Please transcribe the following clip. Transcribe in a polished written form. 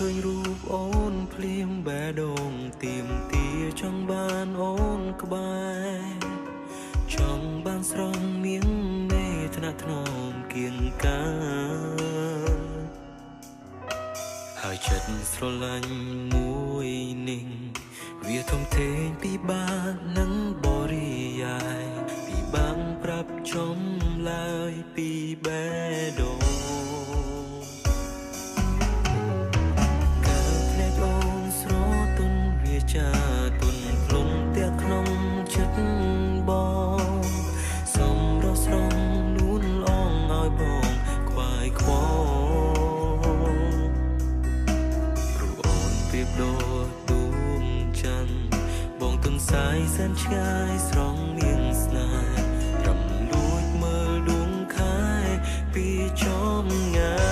ឃើញរូបអូនភ្លាមបែដងទៀមទាចង់បានអូនក្បែរចង់បានស្រង់មៀងនៃថ្នាក់ថ្នមគៀងកាហើយចិត្តស្រឡាញ់មួយនឹងវាធំធេងពីបាតនឹងបរិយាយពីបាំងប្រាប់ចំឡើយពីបែដងចាទុនភ្លុំទាំងក្នុងចិត្តបងសំរស់ស្រងលូនអងឲ្យបងខ្វាយខ្វងព្រោះអូនពីបដូរដួងច័ន្ទបងទុនសាយសែនឆ្ងាយស្រងនាងស្នេហ៍ត្រឹមលួចមើលដួងខែពីចំងា